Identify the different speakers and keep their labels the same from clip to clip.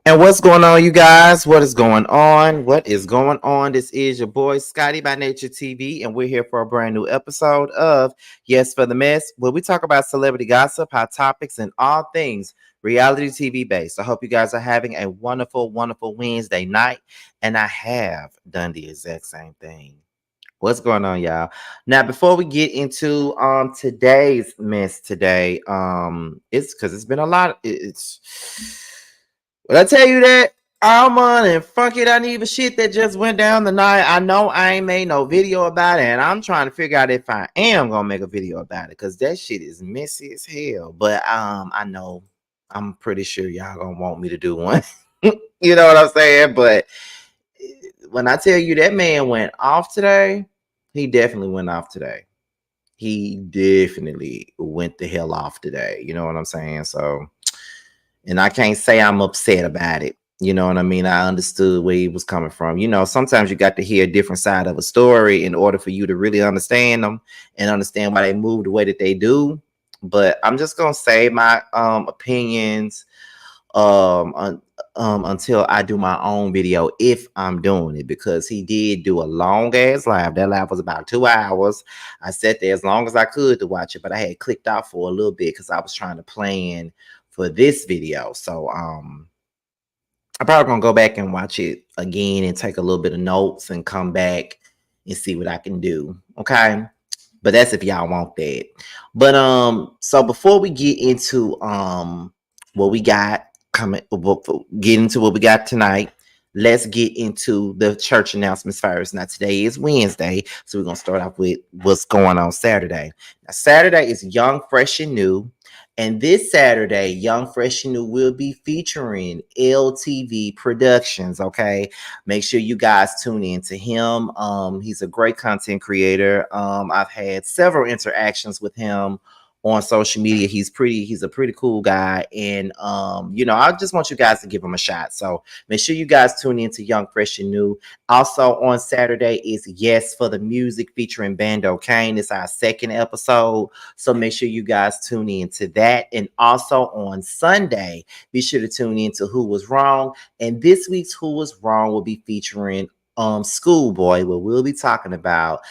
Speaker 1: And what's going on, you guys? What is going on? What is going on? This is your boy Scotty by Nature TV, and we're here for a brand new episode of Yes for the Mess, where we talk about celebrity gossip, hot topics, and all things reality TV based. I hope you guys are having a wonderful, wonderful Wednesday night, and I have done the exact same thing. What's going on, y'all? Now, before we get into today's mess today, it's because it's been a lot. It's when I tell you that Almond and Funky That Even shit that just went down tonight. I know I ain't made no video about it, and I'm trying to figure out if I am gonna make a video about it because that shit is messy as hell. But I know I'm pretty sure y'all gonna want me to do one. You know what I'm saying? But when I tell you that man went off today, he definitely went off today. He definitely went the hell off today. You know what I'm saying? So, and I can't say I'm upset about it. You know what I mean? I understood where he was coming from. You know, sometimes you got to hear a different side of a story in order for you to really understand them and understand why they move the way that they do. But I'm just gonna say my opinions until I do my own video if I'm doing it, because he did do a long ass live. That live was about 2 hours. I sat there as long as I could to watch it, but I had clicked off for a little bit because I was trying to plan for this video. So I'm probably gonna go back and watch it again and take a little bit of notes and come back and see what I can do. Okay. But that's if y'all want that. But so before we get into what we got coming, get into what we got tonight, let's get into the church announcements first. Now today is Wednesday, so we're gonna start off with what's going on Saturday. Now Saturday is Young, Fresh, and New. And this Saturday, Young, Fresh, and New will be featuring LTV Productions. Okay, make sure you guys tune in to him. He's a great content creator. I've had several interactions with him on social media. He's a pretty cool guy, and you know, I just want you guys to give him a shot. So make sure you guys tune in to Young, Fresh, and New. Also on Saturday is Yes for the Music featuring Bando Kane. It's our second episode, so make sure you guys tune in to that. And also on Sunday, be sure to tune in to Who Was Wrong. And this week's Who Was Wrong will be featuring Schoolboy, where we'll be talking about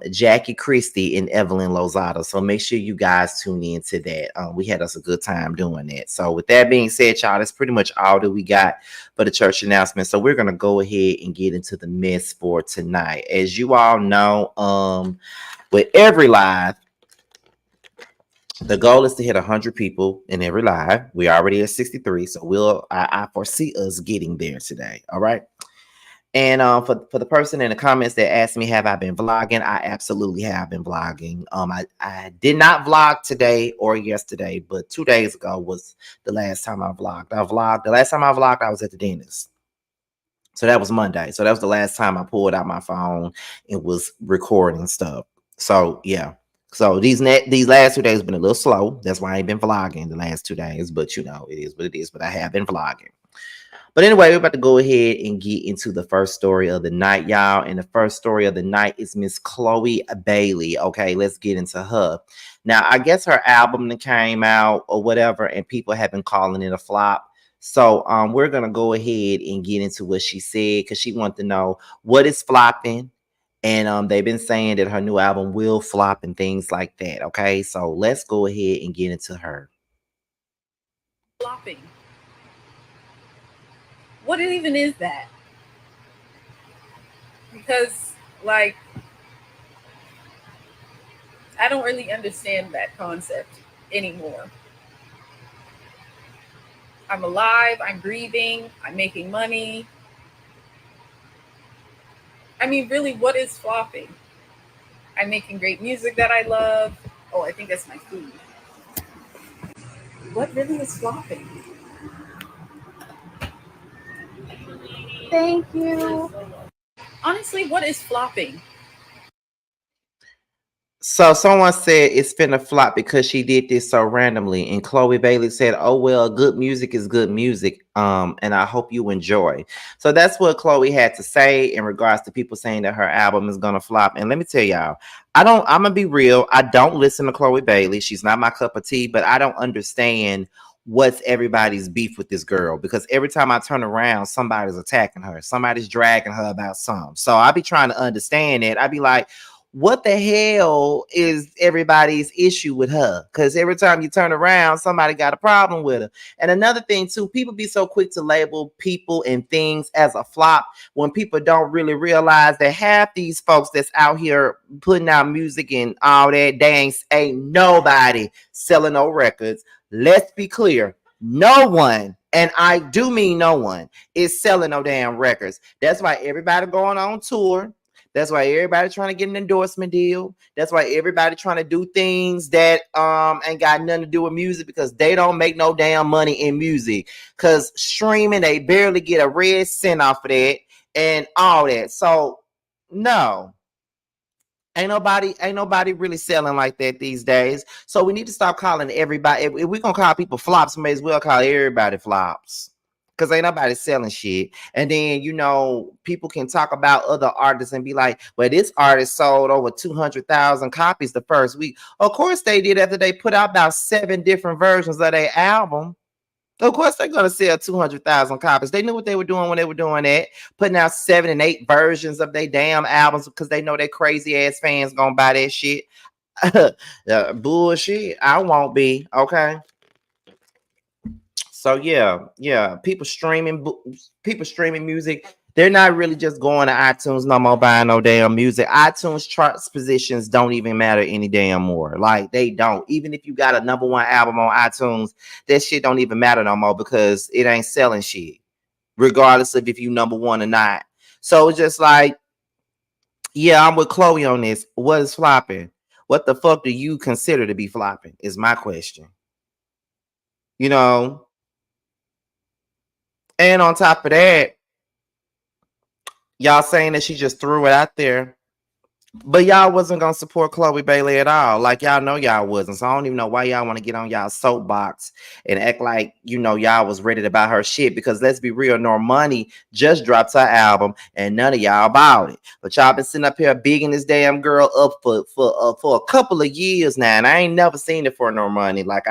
Speaker 1: Jackie Christie and Evelyn Lozada. So make sure you guys tune in to that. We had us a good time doing that. So with that being said, y'all, that's pretty much all that we got for the church announcement. So we're gonna go ahead and get into the mess for tonight. As you all know, with every live, the goal is to hit 100 people in every live. We already at 63, so I foresee us getting there today. All right. And for the person in the comments that asked me, have I been vlogging? I absolutely have been vlogging. I did not vlog today or yesterday, but 2 days ago was the last time I vlogged. The last time I vlogged, I was at the dentist. So that was Monday. So that was the last time I pulled out my phone and was recording stuff. So yeah. So these last 2 days have been a little slow. That's why I ain't been vlogging the last 2 days. But you know, it is what it is. But I have been vlogging. But anyway, we're about to go ahead and get into the first story of the night, y'all. And the first story of the night is Miss Chloe Bailey. Okay, let's get into her. Now, I guess her album that came out or whatever, and people have been calling it a flop. So we're gonna go ahead and get into what she said, because she wanted to know what is flopping. And they've been saying that her new album will flop and things like that. Okay, so let's go ahead and get into her.
Speaker 2: Flopping. What even is that? Because, like, I don't really understand that concept anymore. I'm alive, I'm breathing, I'm making money. I mean, really, what is flopping? I'm making great music that I love. Oh, I think that's my food. What really is flopping? Thank you. Honestly, what is flopping?
Speaker 1: So someone said it's finna flop because she did this so randomly, and Chloe Bailey said, "Oh well, good music is good music. And I hope you enjoy." So that's what Chloe had to say in regards to people saying that her album is gonna flop. And let me tell y'all, I don't. I'm gonna be real. I don't listen to Chloe Bailey. She's not my cup of tea, but I don't understand what's everybody's beef with this girl because every time I turn around, somebody's attacking her, somebody's dragging her about something. So I be trying to understand it. I be like, what the hell is everybody's issue with her? Because every time you turn around, somebody got a problem with her. And another thing, too, people be so quick to label people and things as a flop when people don't really realize that half these folks that's out here putting out music and all that, they ain't nobody selling no records. Let's be clear. No one, and I do mean no one, is selling no damn records. That's why everybody going on tour. That's why everybody trying to get an endorsement deal. That's why everybody trying to do things that ain't got nothing to do with music because they don't make no damn money in music. Cause streaming, they barely get a red cent off of that and all that. So no. Ain't nobody really selling like that these days. So we need to stop calling everybody. If we're gonna call people flops, we may as well call everybody flops. Cause ain't nobody selling shit. And then people can talk about other artists and be like, well, this artist sold over 200,000 copies the first week. Of course they did after they put out about 7 different versions of their album. Of course, they're gonna sell 200,000 copies. They knew what they were doing when they were doing that, putting out 7 and 8 versions of their damn albums because they know their crazy ass fans gonna buy that shit. Bullshit. I won't be okay. So yeah, people streaming music. They're not really just going to iTunes no more buying no damn music. iTunes charts positions don't even matter any damn more. Like they don't. Even if you got a number one album on iTunes, that shit don't even matter no more because it ain't selling shit, regardless of if you number one or not. So it's just like, yeah, I'm with Chloe on this. What is flopping? What the fuck do you consider to be flopping? Is my question. You know, and on top of that, y'all saying that she just threw it out there. But y'all wasn't gonna support Chloe Bailey at all. Like y'all know y'all wasn't. So I don't even know why y'all want to get on y'all soapbox and act like y'all was ready to buy her shit. Because let's be real, Normani just dropped her album and none of y'all bought it. But y'all been sitting up here bigging this damn girl up for a couple of years now, and I ain't never seen it for Normani. Like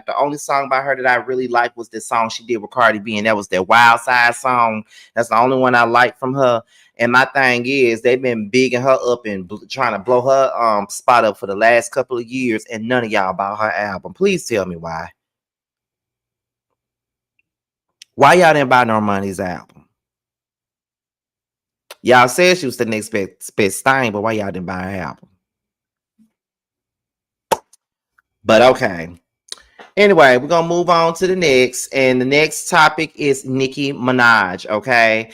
Speaker 1: the only song by her that I really liked was this song she did with Cardi B, and that was that Wild Side song. That's the only one I liked from her. And my thing is, they've been bigging her up and trying to blow her spot up for the last couple of years, and none of y'all bought her album. Please tell me why. Why y'all didn't buy Normani's album? Y'all said she was the next best thing, but why y'all didn't buy her album? But okay. Anyway, we're gonna move on to the next, and the next topic is Nicki Minaj. Okay,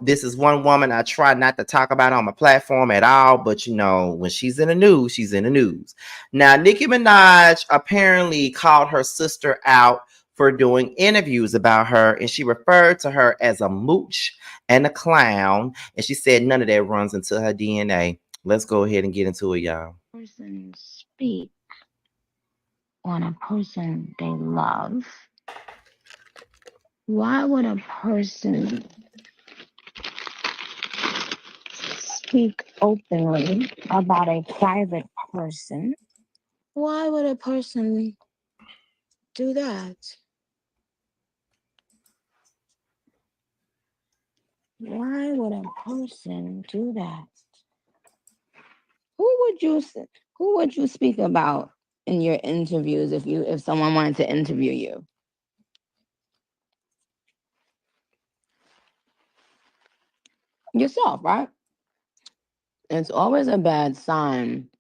Speaker 1: this is one woman I try not to talk about on my platform at all, but when she's in the news, she's in the news. Now, Nicki Minaj apparently called her sister out for doing interviews about her, and she referred to her as a mooch and a clown, and she said none of that runs into her DNA. Let's go ahead and get into it, y'all.
Speaker 3: Person speak on a person they love, why would a person speak openly about a private person? Why would a person do that? Why would a person do that? Who would you who would you speak about in your interviews if someone wanted to interview you? Yourself, right? It's always a bad sign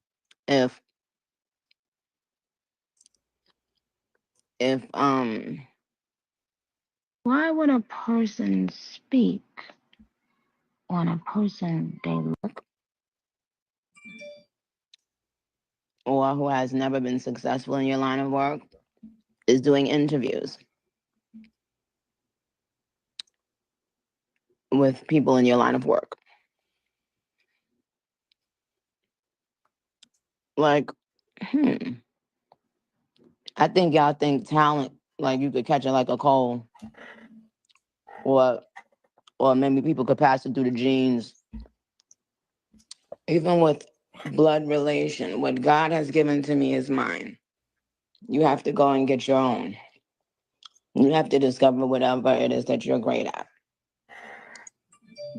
Speaker 3: if if why would a person speak on a person they look or who has never been successful in your line of work is doing interviews with people in your line of work? Like, I think y'all think talent, like you could catch it like a cold, or maybe people could pass it through the genes. Even with blood relation, what God has given to me is mine. You have to go and get your own. You have to discover whatever it is that you're great at.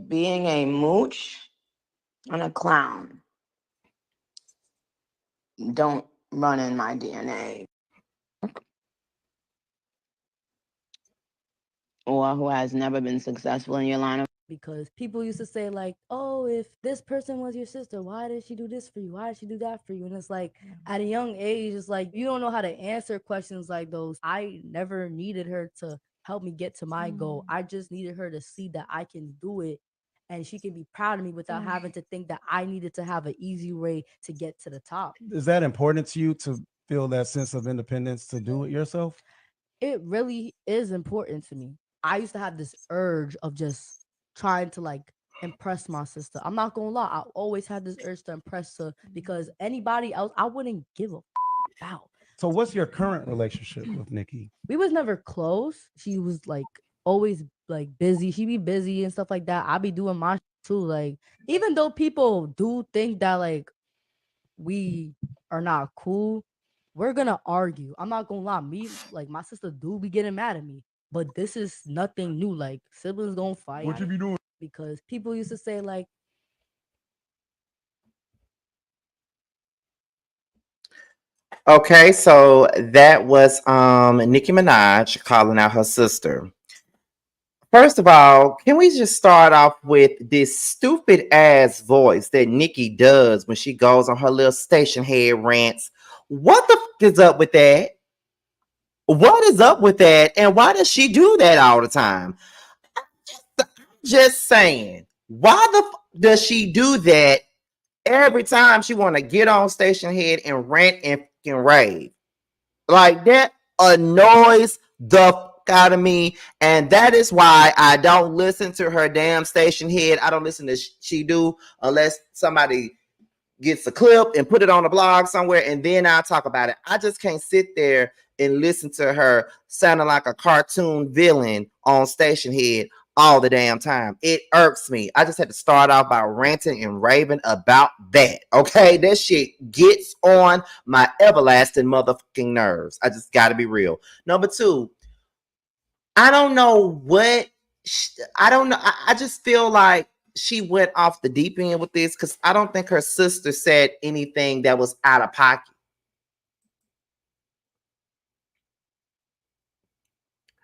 Speaker 3: Being a mooch and a clown don't run in my DNA. Or who has never been successful in your line of
Speaker 4: because people used to say like, oh, if this person was your sister, why did she do this for you, why did she do that for you? And it's like, at a young age, it's like you don't know how to answer questions like those. I never needed her to help me get to my goal. I just needed her to see that I can do it and she can be proud of me without having to think that I needed to have an easy way to get to the top.
Speaker 5: Is that important to you to feel that sense of independence to do it yourself?
Speaker 4: It really is important to me. I used to have this urge of just trying to like impress my sister. I'm not gonna lie, I always had this urge to impress her because anybody else I wouldn't give a about.
Speaker 5: So what's your current relationship with Nicki?
Speaker 4: We was never close. She was like always like busy. She be busy and stuff like that. I be doing my too. Like even though people do think that like we are not cool, we're gonna argue. I'm not gonna lie. Me, like my sister do be getting mad at me. But this is nothing new. Like siblings gonna fight.
Speaker 5: What you be doing?
Speaker 4: Because people used to say like,
Speaker 1: Okay, so that was Nicki Minaj calling out her sister. First of all, can we just start off with this stupid ass voice that Nicki does when she goes on her little station head rants? What the is up with that? What is up with that? And why does she do that all the time? Just saying. Why does she do that every time she want to get on station head and rant and rave? Like that annoys the fuck out of me, and that is why I don't listen to her damn station head. I don't listen to she do unless somebody gets a clip and put it on a blog somewhere, and then I'll talk about it. I just can't sit there and listen to her sounding like a cartoon villain on station head all the damn time. It irks me. I just had to start off by ranting and raving about that. Okay, that shit gets on my everlasting motherfucking nerves. I just got to be real. Number two, I don't know what I don't know. I just feel like she went off the deep end with this because I don't think her sister said anything that was out of pocket.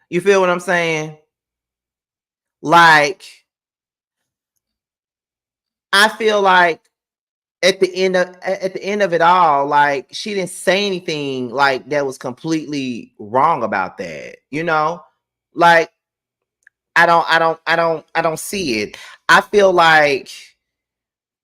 Speaker 1: You feel what I'm saying? Like, I feel like at the end of it all, like she didn't say anything like that was completely wrong about that. You know, like I don't see it. I feel like,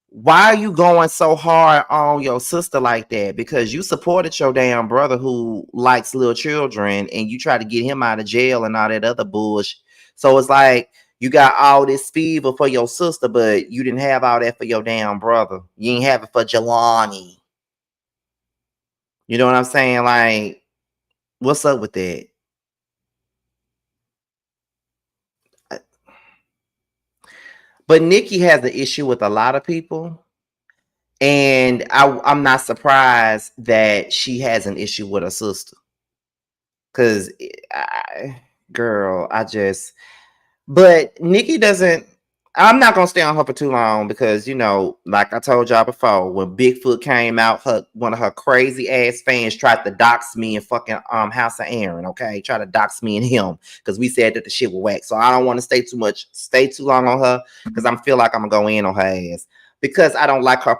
Speaker 1: why are you going so hard on your sister like that? Because you supported your damn brother who likes little children and you try to get him out of jail and all that other bullshit. So it's like you got all this fever for your sister, but you didn't have all that for your damn brother. You didn't have it for Jelani. You know what I'm saying? Like, what's up with that? But Nicki has an issue with a lot of people. And I'm not surprised that she has an issue with her sister. Because, girl, but Nicki doesn't, I'm not going to stay on her for too long because, you know, like I told y'all before, when Bigfoot came out, one of her crazy ass fans tried to dox me in fucking House of Aaron, okay? Try to dox me and him because we said that the shit was whack. So I don't want to stay too long on her because I feel like I'm going to go in on her ass. Because I don't like her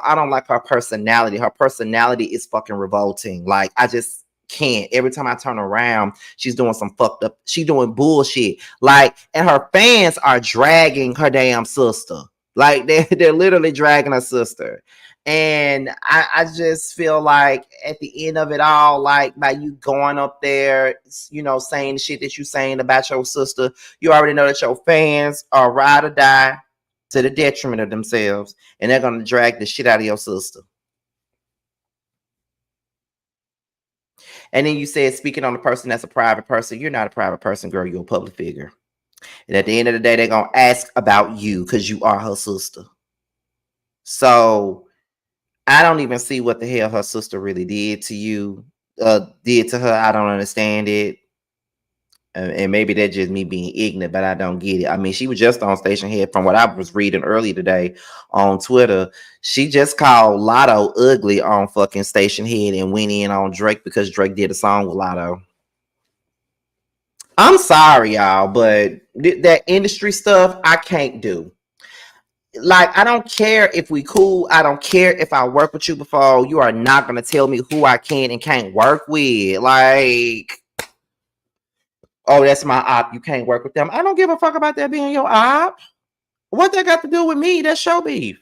Speaker 1: I don't like her personality. Her personality is fucking revolting. Like, I just can't. Every time I turn around, she's doing some fucked up. She's doing bullshit. Like, and her fans are dragging her damn sister. Like, they're literally dragging her sister. And I just feel like at the end of it all, like by you going up there, you know, saying the shit that you saying about your sister, you already know that your fans are ride or die to the detriment of themselves, and they're gonna drag the shit out of your sister. And then you said, speaking on the person that's a private person, you're not a private person, girl. You're a public figure. And at the end of the day, they're going to ask about you because you are her sister. So I don't even see what the hell her sister really did to you, did to her. I don't understand it. And maybe that's just me being ignorant, but I don't get it. I mean, she was just on Station Head from what I was reading earlier today on Twitter. She just called Lotto ugly on fucking Station Head and went in on Drake because Drake did a song with Lotto. I'm sorry, y'all, but that industry stuff I can't do. Like, I don't care if we cool. I don't care if I work with you before. You are not going to tell me who I can and can't work with. Like, oh, that's my op. You can't work with them. I don't give a fuck about that being your op. What that got to do with me? That's show beef.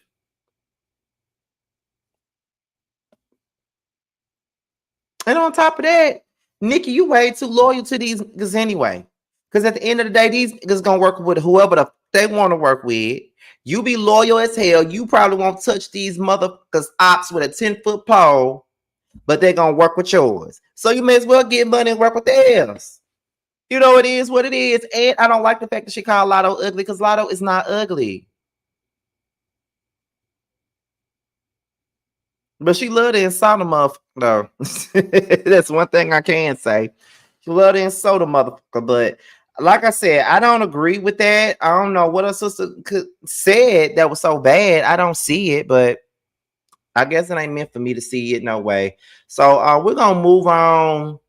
Speaker 1: And on top of that, Nicki, you way too loyal to these niggas anyway. Because at the end of the day, these niggas gonna work with whoever they want to work with. You be loyal as hell. You probably won't touch these motherfuckers ops with a 10-foot pole, but they're gonna work with yours. So you may as well get money and work with theirs. You know, it is what it is. And I don't like the fact that she called Lotto ugly because Lotto is not ugly. But she loved to insult a motherfucker, though. That's one thing I can say. She loved to insult a motherfucker. But like I said, I don't agree with that. I don't know what her sister said that was so bad. I don't see it, but I guess it ain't meant for me to see it, no way. So we're going to move on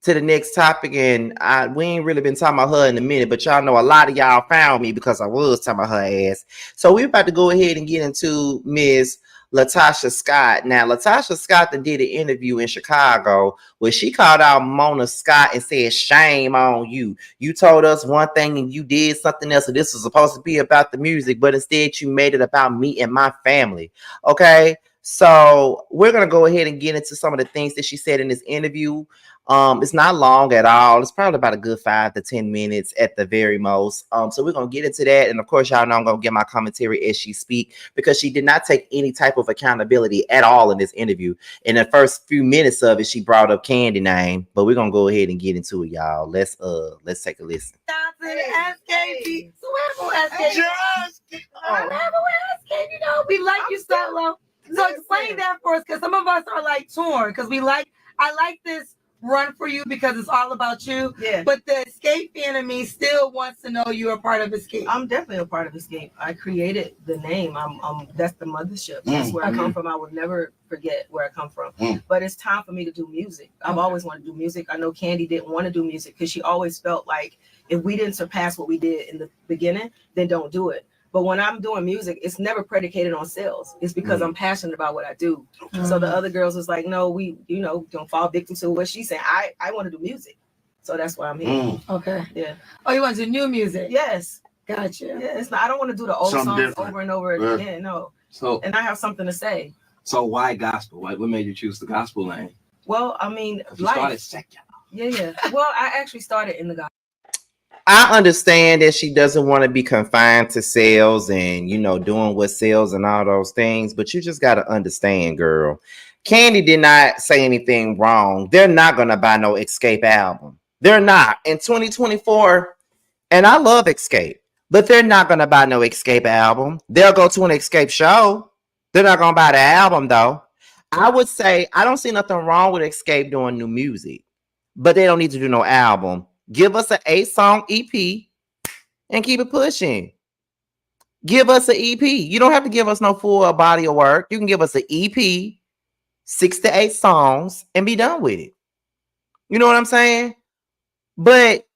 Speaker 1: to the next topic, and we ain't really been talking about her in a minute, but y'all know a lot of y'all found me because I was talking about her ass. So we're about to go ahead and get into Ms. LaTasha Scott. Now, LaTasha Scott did an interview in Chicago where she called out Mona Scott and said, shame on you. You told us one thing and you did something else, and this was supposed to be about the music, but instead you made it about me and my family. Okay? So we're going to go ahead and get into some of the things that she said in this interview. It's not long at all. It's probably about a good 5 to 10 minutes at the very most. So we're gonna get into that, and of course, y'all know I'm gonna get my commentary as she speak because she did not take any type of accountability at all in this interview. In the first few minutes of it, she brought up Candy name, but we're gonna go ahead and get into it, y'all. Let's take a listen.
Speaker 6: SKP. So we're SKP. You know, we like you solo. So explain that for us, because some of us are like torn, because I like this run for you because it's all about you. Yeah. But the Escape fan of me still wants to know you're a part of Escape.
Speaker 7: I'm definitely a part of Escape. I created the name. That's the mothership. That's where I come from. I will never forget where I come from. But it's time for me to do music. I've always wanted to do music. I know Candy didn't want to do music because she always felt like if we didn't surpass what we did in the beginning, then don't do it. But when I'm doing music, it's never predicated on sales. It's because I'm passionate about what I do. So the other girls was like, no, we, don't fall victim to what she's saying. I want to do music. So that's why I'm here.
Speaker 6: Okay.
Speaker 7: Yeah.
Speaker 6: Oh, you want to do new music?
Speaker 7: Yes.
Speaker 6: Gotcha.
Speaker 7: Yeah, it's not, I don't want to do the old
Speaker 8: Something
Speaker 7: songs
Speaker 8: different.
Speaker 7: over and over again. No.
Speaker 8: So,
Speaker 7: and I have something to say.
Speaker 8: So why gospel? What made you choose the gospel lane?
Speaker 7: Well, I mean,
Speaker 8: You started secular.
Speaker 7: Yeah. Well, I actually started in the gospel.
Speaker 1: I understand that she doesn't want to be confined to sales and, doing what sells and all those things, but you just got to understand, girl. Candy did not say anything wrong. They're not going to buy no Escape album. They're not. In 2024, and I love Escape, but they're not going to buy no Escape album. They'll go to an Escape show. They're not going to buy the album, though. I would say I don't see nothing wrong with Escape doing new music, but they don't need to do no album. Give us an 8-song EP and keep it pushing. Give us an EP. You don't have to give us no full body of work. You can give us an EP, 6 to 8 songs, and be done with it. You know what I'm saying? But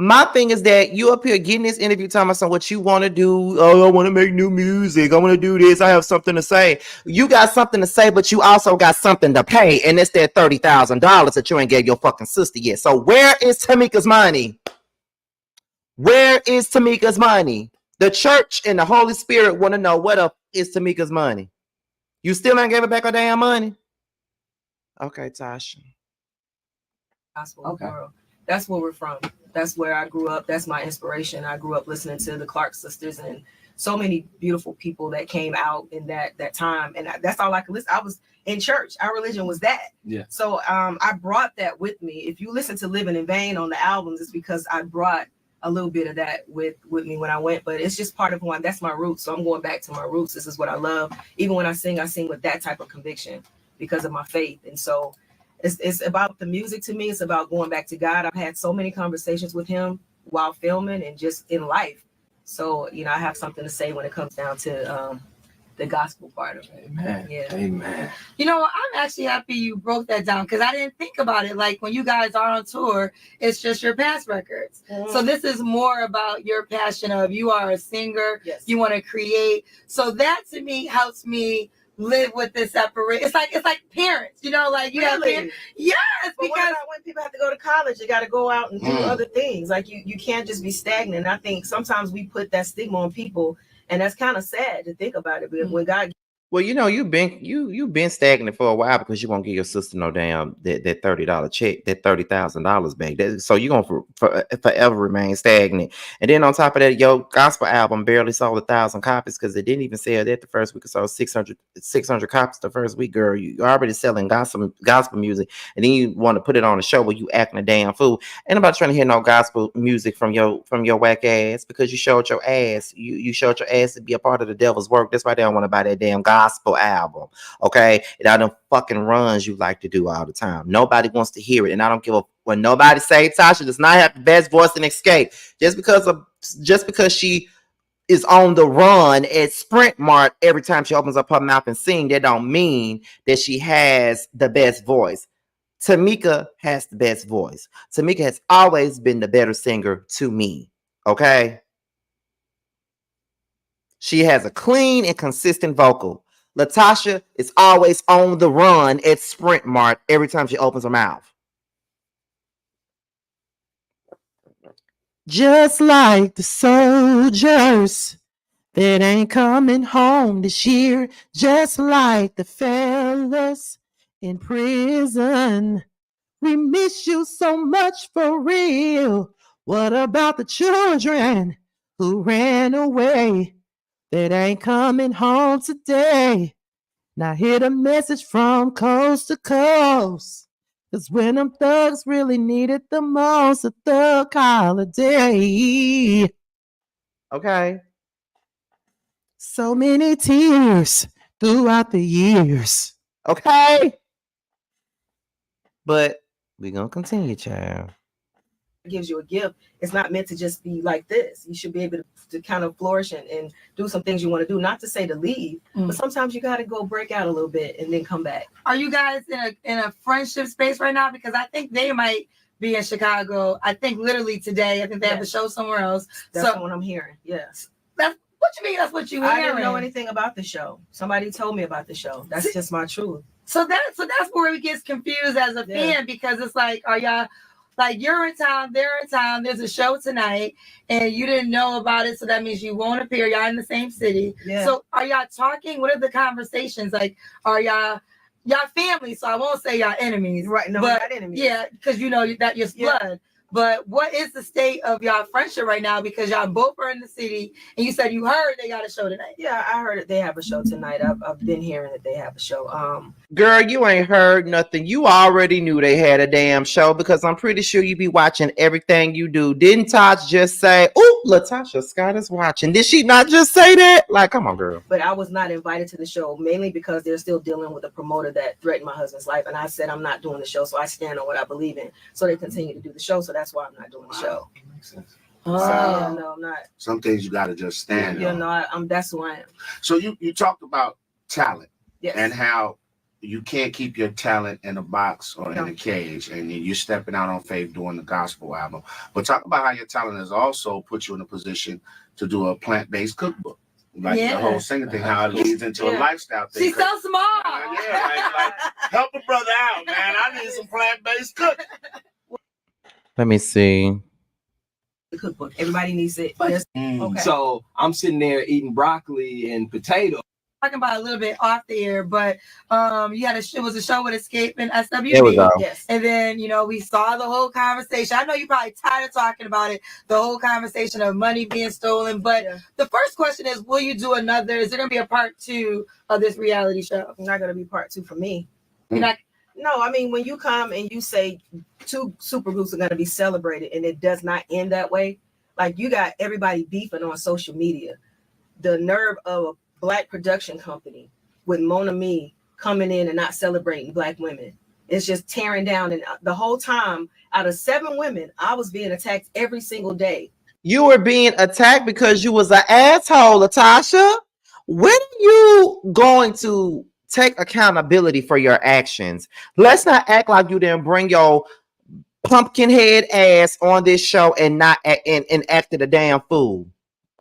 Speaker 1: my thing is that you up here getting this interview talking about what you want to do. Oh, I want to make new music. I want to do this. I have something to say. You got something to say, but you also got something to pay. And it's that $30,000 that you ain't gave your fucking sister yet. So where is Tamika's money? Where is Tamika's money? The church and the Holy Spirit want to know what up is Tamika's money. You still ain't gave her back her damn money? Okay, Tasha.
Speaker 7: Gospel world. That's where we're from. That's where I grew up. That's my inspiration. I grew up listening to the Clark sisters and so many beautiful people that came out in that time, and that's all I could listen. I was in church. Our religion was that.
Speaker 8: Yeah.
Speaker 7: So I brought that with me. If you listen to Living in Vain on the albums, it's because I brought a little bit of that with me when I went, but it's just part of who that's my roots. So I'm going back to my roots. This is what I love. Even when I sing with that type of conviction because of my faith. And so it's about the music to me. It's about going back to God. I've had so many conversations with him while filming and just in life. So, I have something to say when it comes down to the gospel part of it.
Speaker 8: Amen.
Speaker 7: Yeah.
Speaker 8: Amen.
Speaker 6: I'm actually happy you broke that down because I didn't think about it. Like when you guys are on tour, it's just your past records.
Speaker 7: Mm-hmm.
Speaker 6: So this is more about your passion of you are a singer,
Speaker 7: yes.
Speaker 6: You want to create. So that to me helps me live with this separate. It's like parents, like you have parents. Yes,
Speaker 7: but
Speaker 6: because
Speaker 7: what about when people have to go to college? You got to go out and do other things. Like you can't just be stagnant. I think sometimes we put that stigma on people. And that's kind of sad to think about it. But when God,
Speaker 1: well, you've been stagnant for a while because you won't give your sister no damn that $30 check, that $30,000 back. So you're gonna forever remain stagnant. And then on top of that, your gospel album barely sold 1,000 copies because it didn't even sell that the first week. It sold 600 copies the first week. Girl, you're already selling gospel music, and then you want to put it on a show where you acting a damn fool. Ain't nobody trying to hear no gospel music from your whack ass because you showed your ass. You showed your ass to be a part of the devil's work. That's why they don't want to buy that damn gospel album, okay? And all them fucking runs you like to do all the time. Nobody wants to hear it, and I don't give a when nobody say Tasha does not have the best voice in Escape just because she is on the run at Sprint Mart every time she opens up her mouth and sing. That don't mean that she has the best voice. Tamika has the best voice. Tamika has always been the better singer to me, okay? She has a clean and consistent vocal. LaTasha is always on the run at Sprint Mart every time she opens her mouth. Just like the soldiers that ain't coming home this year, just like the fellas in prison. We miss you so much for real. What about the children who ran away that ain't coming home today? Now hear the message from coast to coast. Cause when them thugs really needed the most, a thug holiday. Okay. So many tears throughout the years. Okay. But we're gonna continue, child.
Speaker 7: gives you a gift. It's not meant to just be like this. You should be able to kind of flourish and do some things you want to do. Not to say to leave, but sometimes you got to go break out a little bit and then come back.
Speaker 6: Are you guys in a friendship space right now? Because I think they might be in Chicago. I think literally today. I think they have a show somewhere else.
Speaker 7: That's what I'm hearing. Yes.
Speaker 6: That's what you mean. That's what you hearing.
Speaker 7: I didn't know anything about the show. Somebody told me about the show. That's just my truth.
Speaker 6: So that's where it gets confused as a fan, because it's like, are y'all like, you're in town, they're in town, there's a show tonight, and you didn't know about it, so that means you won't appear. Y'all in the same city. Yeah. So are y'all talking? What are the conversations? Like, are y'all family? So I won't say y'all enemies.
Speaker 7: Right, no,
Speaker 6: but
Speaker 7: not enemies.
Speaker 6: Yeah, because you know that you're blood. But what is the state of y'all friendship right now? Because y'all both are in the city, and you said you heard they got a show tonight.
Speaker 7: Yeah, I heard that they have a show tonight. I've been hearing that they have a show.
Speaker 1: Girl, you ain't heard nothing. You already knew they had a damn show, because I'm pretty sure you be watching everything you do. Didn't Tosh just say, "Oh, LaTasha Scott is watching"? Did she not just say that? Like, come on, girl.
Speaker 7: But I was not invited to the show, mainly because they're still dealing with a promoter that threatened my husband's life, and I said I'm not doing the show, so I stand on what I believe in. So they continue to do the show, so that's why I'm not doing the show.
Speaker 8: Makes sense.
Speaker 7: So, yeah, no, I'm not.
Speaker 9: Some things you got to just stand on.
Speaker 7: No, I'm. That's who I am.
Speaker 9: So you talked about talent,
Speaker 7: yes,
Speaker 9: and how you can't keep your talent in a box or in a cage, and you're stepping out on faith doing the gospel album. But talk about how your talent has also put you in a position to do a plant-based cookbook. Like the whole singing thing, how it leads into a lifestyle thing.
Speaker 6: She's so small.
Speaker 9: Like, help a brother out, man. I need some plant-based cooking.
Speaker 1: Let me see.
Speaker 7: The cookbook. Everybody needs it.
Speaker 8: Okay. So I'm sitting there eating broccoli and potato.
Speaker 6: talking about a little bit off the air, but you had it was a show with Escape and SWB.
Speaker 1: There we go.
Speaker 6: Yes. And then, you know, we saw the whole conversation. I know you're probably tired of talking about it, the whole conversation of money being stolen. But the first question is, will you do another? Is there going to be a part 2 of this reality show?
Speaker 7: Not going to be part 2 for me.
Speaker 6: You're not.
Speaker 7: No, I mean, when you come and you say 2 supergroups are going to be celebrated and it does not end that way, like you got everybody beefing on social media. The nerve of a Black production company with Mona Me coming in and not celebrating Black women. It's just tearing down. And the whole time, out of 7 women, I was being attacked every single day.
Speaker 1: You were being attacked because you was an asshole, LaTasha. When are you going to take accountability for your actions? Let's not act like you didn't bring your pumpkin head ass on this show and not and acted a damn fool.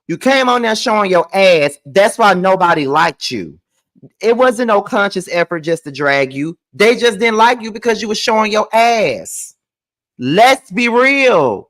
Speaker 1: You came on there showing your ass. That's why nobody liked you. It wasn't no conscious effort just to drag you. They just didn't like you because you were showing your ass. Let's be real.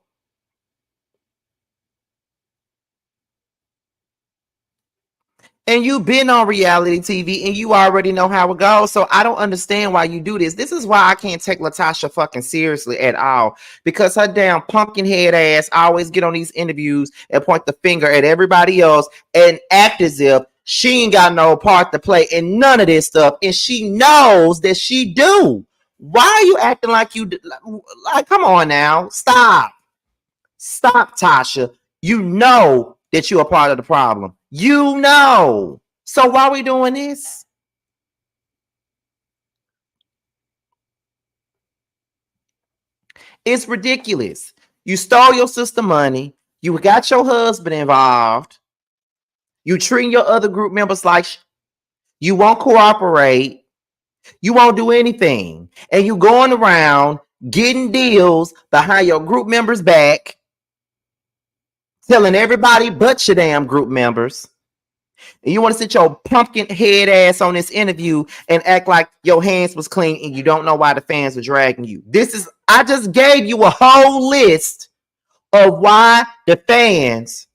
Speaker 1: And you've been on reality TV and you already know how it goes. So I don't understand why you do this. This is why I can't take LaTasha fucking seriously at all. Because her damn pumpkin head ass always get on these interviews and point the finger at everybody else and act as if she ain't got no part to play in none of this stuff. And she knows that she do. Why are you acting like you like, come on now. Stop. Stop, Tasha. You know that you're a part of the problem. You know. So why are we doing this? It's ridiculous. You stole your sister money. You got your husband involved. You treating your other group members like you won't cooperate. You won't do anything. And you going around getting deals behind your group members' back, telling everybody but your damn group members. And you want to sit your pumpkin head ass on this interview and act like your hands was clean and you don't know why the fans were dragging you. I just gave you a whole list of why the fans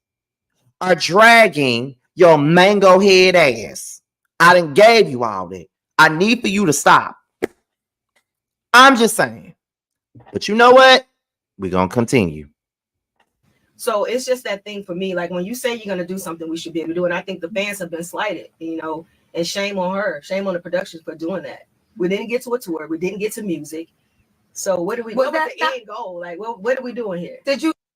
Speaker 1: are dragging your mango head ass. I done gave you all that. I need for you to stop. I'm just saying. But you know what? We're going to continue.
Speaker 7: So it's just that thing for me. Like when you say you're going to do something, we should be able to do it. And I think the fans have been slighted, you know, and shame on her. Shame on the production for doing that. We didn't get to a tour. We didn't get to music. So what was the end goal? Like, what are we doing here?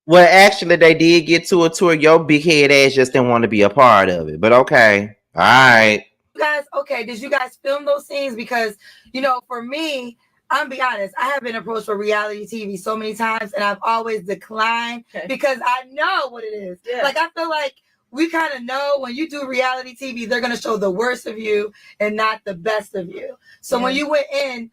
Speaker 1: Well, actually, they did get to a tour. Your big head ass just didn't want to be a part of it. But okay. All right.
Speaker 6: Guys, okay. Did you guys film those scenes? Because, you know, for me, I'm be honest, I have been approached for reality TV so many times and I've always declined because I know what it is. Yeah. Like, I feel like we kind of know when you do reality TV, they're going to show the worst of you and not the best of you. So when you went in,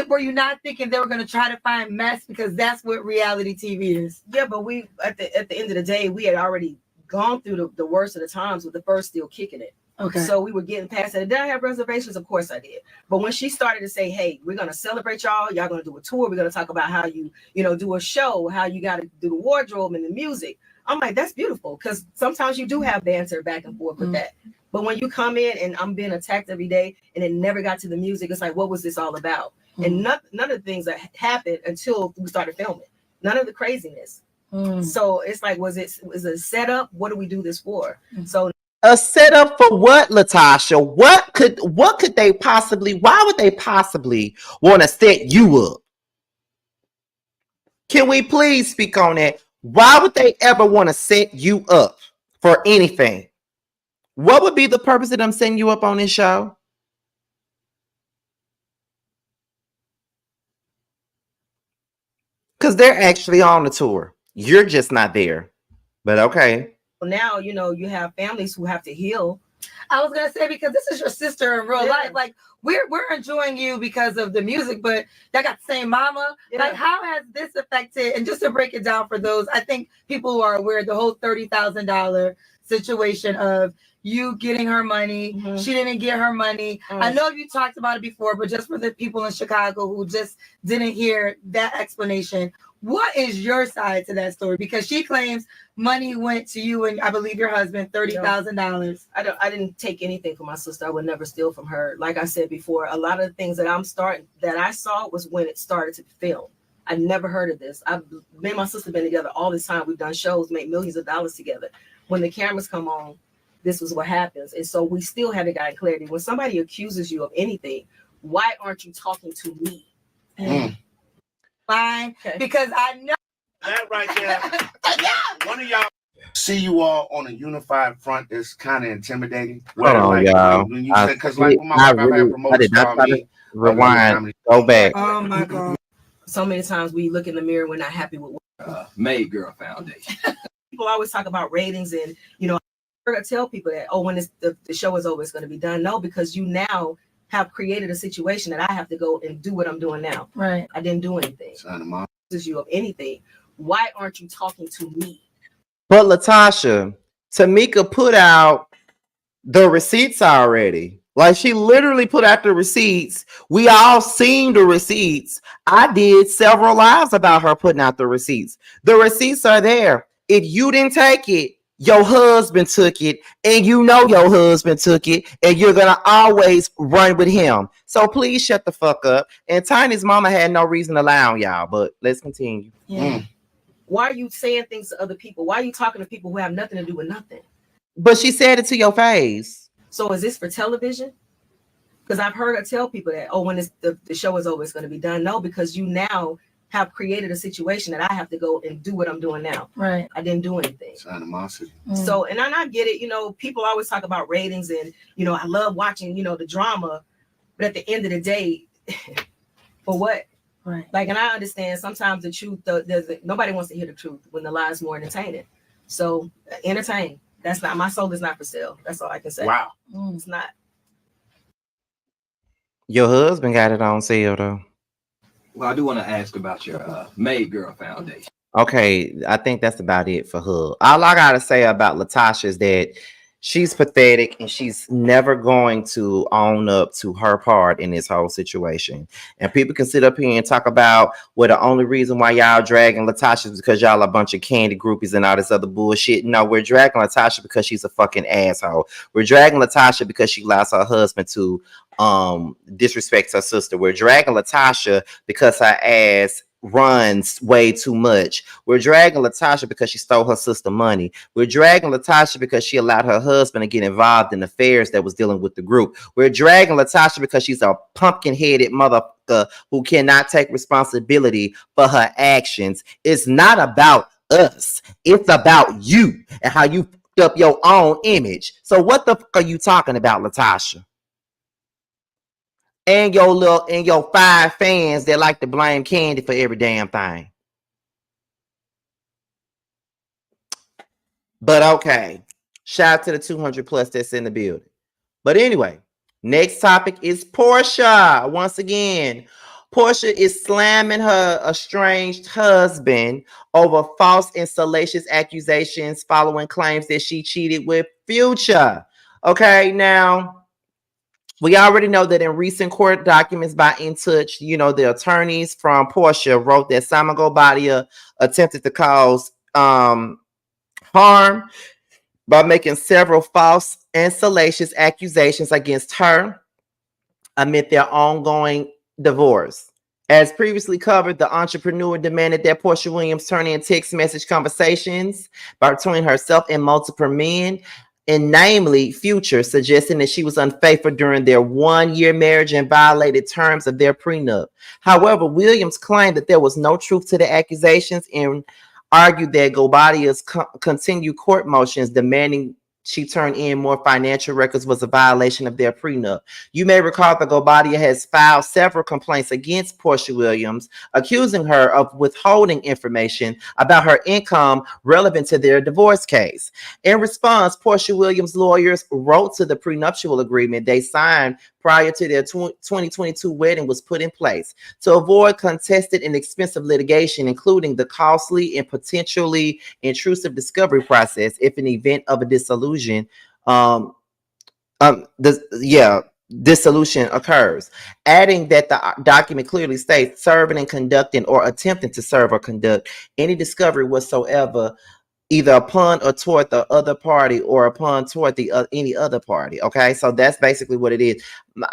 Speaker 6: were you not thinking they were going to try to find mess? Because that's what reality TV is.
Speaker 7: Yeah, but we, at the end of the day, we had already gone through the worst of the times with the first still kicking it. Okay. So we were getting past that. Did I have reservations? Of course I did. But when she started to say, hey, we're going to celebrate y'all going to do a tour. We're going to talk about how you do a show, how you got to do the wardrobe and the music. I'm like, that's beautiful. Because sometimes you do have banter back and forth with that. But when you come in and I'm being attacked every day and it never got to the music, it's like, what was this all about? And none of the things that happened until we started filming. None of the craziness. So it's like, was it a setup? What do we do this for? So
Speaker 1: a setup for what, LaTasha? What could they possibly, why would they possibly want to set you up? Can we please speak on that? Why would they ever want to set you up for anything? What would be the purpose of them setting you up on this show? Because they're actually on the tour. You're just not there. But okay.
Speaker 7: Now, you have families who have to heal.
Speaker 6: I was going to say, because this is your sister in real life. Like, we're enjoying you because of the music, but that got the same mama. Like, how has this affected? And just to break it down for those, I think people who are aware, the whole $30,000 situation of you getting her money. She didn't get her money. I know you talked about it before, but just for the people in Chicago who just didn't hear that explanation, What is your side to that story? Because she claims money went to you and I believe your husband, $30,000.
Speaker 7: I didn't take anything from my sister. I would never steal from her. Like I said before, a lot of the things that I saw was when it started to film. I never heard of this. Me and my sister been together all this time. We've done shows, made millions of dollars together. When the cameras come on, this was what happens. And so we still haven't gotten clarity. When somebody accuses you of anything, why aren't you talking to me?
Speaker 6: Fine, because I know
Speaker 9: that right there. One of y'all see you all on a unified front is kind of intimidating.
Speaker 1: Hold on, y'all.
Speaker 9: Because like when my wife had promoters call me,
Speaker 1: rewind, go back.
Speaker 6: Oh my God.
Speaker 7: So many times we look in the mirror, we're not happy with
Speaker 8: Made Girl Foundation.
Speaker 7: People always talk about ratings and, I tell people that, when the show is over, it's going to be done. No, because you now have created a situation that I have to go and do what I'm doing now.
Speaker 6: Right.
Speaker 7: I didn't do anything. Is you of anything. Why aren't you talking to me?
Speaker 1: But LaTasha, Tamika put out the receipts already. Like she literally put out the receipts. We all seen the receipts. I did several lives about her putting out the receipts. The receipts are there. If you didn't take it, your husband took it, and you know your husband took it, and you're gonna always run with him. So please shut the fuck up. And Tiny's mama had no reason to lie on y'all, but let's continue.
Speaker 7: Why are you saying things to other people? Why are you talking to people who have nothing to do with nothing?
Speaker 1: But she said it to your face.
Speaker 7: So is this for television? Because I've heard her tell people that, when the show is over, it's going to be done. No, because you now have created a situation that I have to go and do what I'm doing now.
Speaker 6: Right.
Speaker 7: I didn't do anything.
Speaker 9: It's animosity.
Speaker 7: So, and I get it, people always talk about ratings and, I love watching, the drama, but at the end of the day, for what?
Speaker 6: Right.
Speaker 7: Like, and I understand sometimes the truth, nobody wants to hear the truth when the lie is more entertaining. So entertain. That's not, my soul is not for sale. That's all I can say.
Speaker 9: Wow.
Speaker 7: It's not.
Speaker 1: Your husband got it on sale though.
Speaker 8: Well, I do want to ask about your Made Girl Foundation.
Speaker 1: Okay, I think that's about it for her. All I gotta say about LaTasha is that she's pathetic and she's never going to own up to her part in this whole situation. And people can sit up here and talk about, well, the only reason why y'all dragging LaTasha is because y'all a bunch of candy groupies and all this other bullshit. No, we're dragging LaTasha because she's a fucking asshole. We're dragging LaTasha because she allows her husband to disrespect her sister. We're dragging LaTasha because her ass runs way too much. We're dragging LaTasha because she stole her sister money. We're dragging LaTasha because she allowed her husband to get involved in affairs that was dealing with the group. We're dragging LaTasha because she's a pumpkin-headed motherfucker who cannot take responsibility for her actions. It's not about us. It's about you and how you fucked up your own image. So what the fuck are you talking about, LaTasha? And your 5 fans that like to blame Candy for every damn thing. But okay. Shout out to the 200 plus that's in the building. But anyway, next topic is Porsha. Once again, Porsha is slamming her estranged husband over false and salacious accusations following claims that she cheated with Future. Okay, now we already know that in recent court documents by In Touch, the attorneys from Porsha wrote that Simon Gobadia attempted to cause harm by making several false and salacious accusations against her amid their ongoing divorce. As previously covered, the entrepreneur demanded that Porsha Williams turn in text message conversations between herself and multiple men, and namely Future, suggesting that she was unfaithful during their 1-year marriage and violated terms of their prenup. However, Williams claimed that there was no truth to the accusations and argued that Gobadia's continued court motions demanding she turned in more financial records was a violation of their prenup. You may recall that Gobadia has filed several complaints against Porsha Williams, accusing her of withholding information about her income relevant to their divorce case. In response, Porsha Williams' lawyers wrote to the prenuptial agreement they signed prior to their 2022 wedding was put in place to avoid contested and expensive litigation, including the costly and potentially intrusive discovery process if an event of a dissolution. The dissolution occurs, adding that the document clearly states serving and conducting or attempting to serve or conduct any discovery whatsoever, either upon or toward the other party or upon toward the any other party. Okay, so that's basically what it is.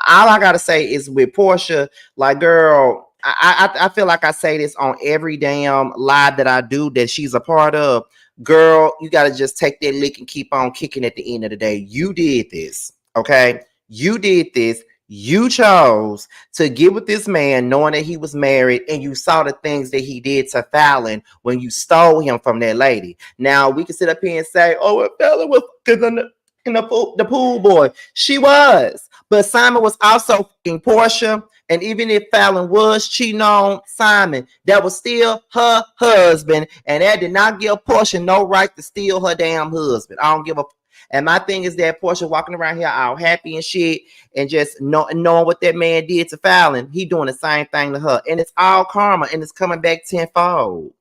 Speaker 1: All I gotta say is with Porsha, like, girl, I feel like I say this on every damn live that I do that she's a part of. Girl, you gotta just take that lick and keep on kicking at the end of the day. You did this, okay? You did this. You chose to get with this man knowing that he was married, and you saw the things that he did to Fallon when you stole him from that lady. Now, we can sit up here and say, oh, well, Fallon was in the pool boy. She was. But Simon was also fucking Porsha. And even if Fallon was cheating on Simon, that was still her husband. And that did not give Porsha no right to steal her damn husband. I don't give a. And my thing is that Porsha walking around here all happy and shit and just knowing what that man did to Fallon, he doing the same thing to her. And it's all karma, and it's coming back tenfold.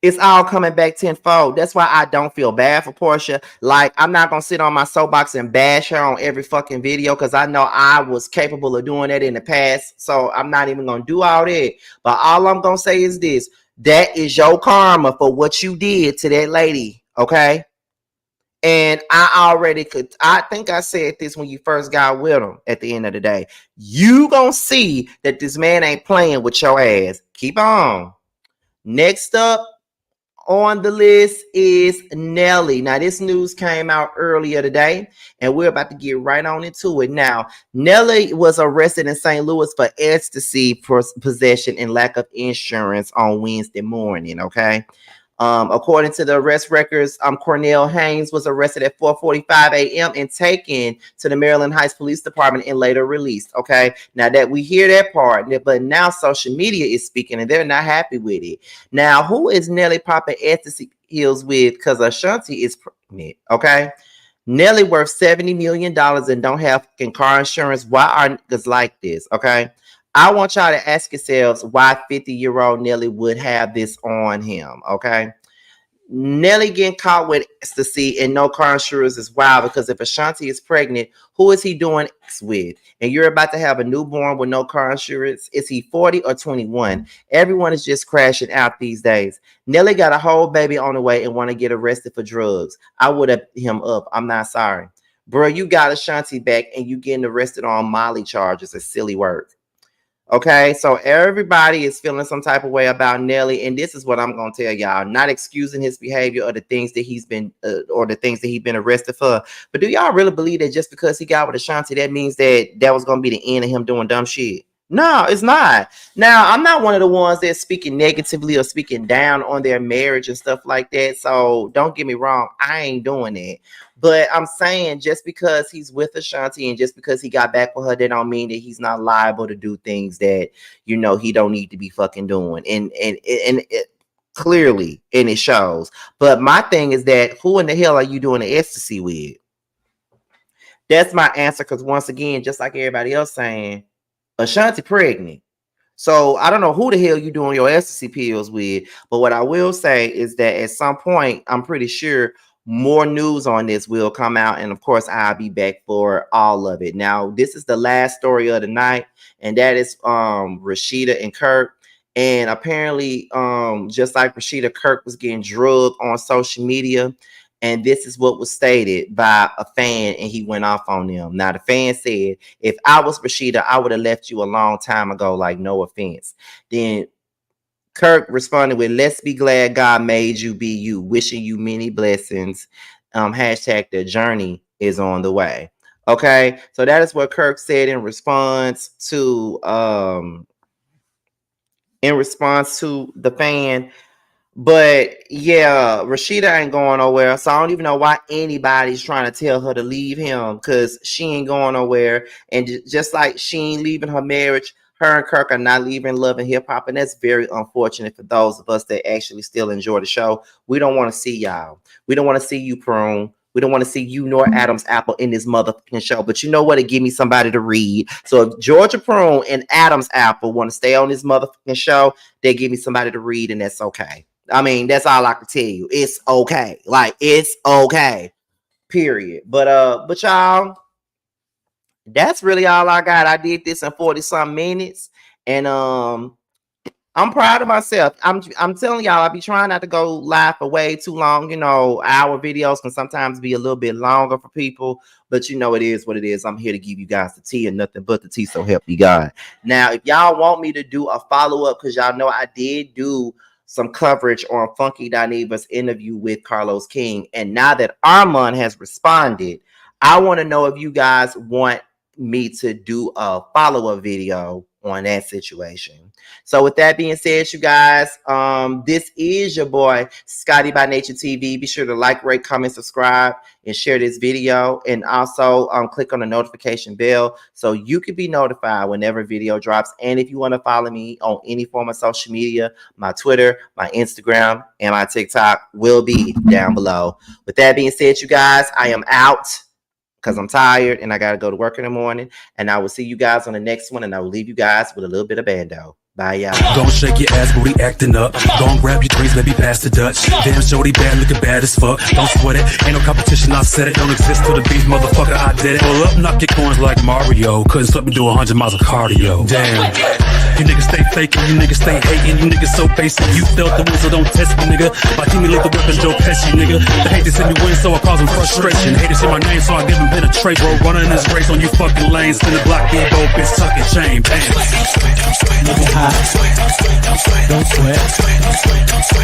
Speaker 1: It's all coming back tenfold. That's why I don't feel bad for Porsha. Like, I'm not going to sit on my soapbox and bash her on every fucking video because I know I was capable of doing that in the past. So I'm not even going to do all that. But all I'm going to say is this. That is your karma for what you did to that lady. Okay? And I think I said this when you first got with him at the end of the day. You gonna see that this man ain't playing with your ass. Keep on. Next up on the list is Nelly. Now, this news came out earlier today, and we're about to get right on into it. Now, Nelly was arrested in St. Louis for ecstasy possession and lack of insurance on Wednesday morning, okay? According to the arrest records, Cornell Haynes was arrested at 4:45 a.m. and taken to the Maryland Heights Police Department and later released. Okay, now that we hear that part, but now social media is speaking and they're not happy with it. Now, who is Nelly popping ecstasy pills with? Because Ashanti is pregnant. Okay, Nelly worth $70 million and don't have fucking car insurance. Why are niggas like this? Okay. I want y'all to ask yourselves why 50-year-old Nelly would have this on him, okay? Nelly getting caught with ecstasy and no car insurance is wild because if Ashanti is pregnant, who is he doing this with? And you're about to have a newborn with no car insurance. Is he 40 or 21? Everyone is just crashing out these days. Nelly got a whole baby on the way and want to get arrested for drugs. I would have him up. I'm not sorry. Bro, you got Ashanti back and you getting arrested on Molly charges. It's silly work. Okay, so everybody is feeling some type of way about Nelly, and this is what I'm gonna tell y'all. Not excusing his behavior or the things that he's been arrested for, but do y'all really believe that just because he got with Ashanti, that means that was gonna be the end of him doing dumb shit? No, it's not. Now, I'm not one of the ones that's speaking negatively or speaking down on their marriage and stuff like that. So don't get me wrong, I ain't doing that. But I'm saying just because he's with Ashanti and just because he got back with her, that don't mean that he's not liable to do things that, you know, he don't need to be fucking doing. And it clearly, and it shows. But my thing is that who in the hell are you doing the ecstasy with? That's my answer. Because once again, just like everybody else saying, Ashanti pregnant. So I don't know who the hell you doing your ecstasy pills with. But what I will say is that at some point, I'm pretty sure more news on this will come out, and of course I'll be back for all of it. Now, this is the last story of the night, and that is Rasheeda and Kirk. And apparently, just like Rasheeda, Kirk was getting drugged on social media, and this is what was stated by a fan, and he went off on them. Now, the fan said, if I was Rasheeda, I would have left you a long time ago, like, no offense. Then Kirk responded with, let's be glad God made you be you. Wishing you many blessings. Hashtag the journey is on the way. Okay. So that is what Kirk said in response to the fan. But yeah, Rasheeda ain't going nowhere. So I don't even know why anybody's trying to tell her to leave him, because she ain't going nowhere. And just like she ain't leaving her marriage, her and Kirk are not leaving love and hip hop. And that's very unfortunate for those of us that actually still enjoy the show. We don't want to see y'all. We don't want to see you, Prune. We don't want to see you nor Adam's Apple in this motherfucking show. But you know what? It give me somebody to read. So if Georgia Prune and Adam's Apple want to stay on this motherfucking show, they give me somebody to read, and that's okay. I mean, that's all I can tell you. It's okay. Like, it's okay. Period. But y'all, that's really all I got. I did this in 40-some minutes, and I'm proud of myself. I'm telling y'all, I be trying not to go live for way too long. You know, our videos can sometimes be a little bit longer for people, but you know, it is what it is. I'm here to give you guys the tea and nothing but the tea, so help you God. Now, if y'all want me to do a follow-up, because y'all know I did do some coverage on Funky Dineva's interview with Carlos King, and now that Armand has responded, I want to know if you guys want me to do a follow-up video on that situation. So with that being said, you guys, this is your boy Scotty by Nature TV. Be sure to like, rate, comment, subscribe, and share this video, and also click on the notification bell so you can be notified whenever a video drops. And if you want to follow me on any form of social media, my Twitter, my Instagram, and my TikTok will be down below. With that being said, you guys, I am out, because I'm tired and I got to go to work in the morning. And I will see you guys on the next one. And I will leave you guys with a little bit of bando. Bye, y'all.
Speaker 10: Don't shake your ass, booty acting up. Don't grab your drinks, let me pass the Dutch. Damn, shorty bad, looking bad as fuck. Don't sweat it, ain't no competition, I said it. Don't exist to the beef, motherfucker, I did it. Pull up, knock your coins like Mario. Couldn't stop me do 100 miles of cardio. Damn. You niggas stay faking, you niggas stay hating, you niggas so basic. You felt the wounds, so don't test me, nigga. My team lethal weapon, Joe Pesci, nigga. They hate to see me win, so I cause them frustration. Hate to see my name, so I give them penetration. Bro, running this race on you fucking lanes. Spin the block, get both, bitch, tucking chain. Bam.
Speaker 5: Nigga high. Don't sweat.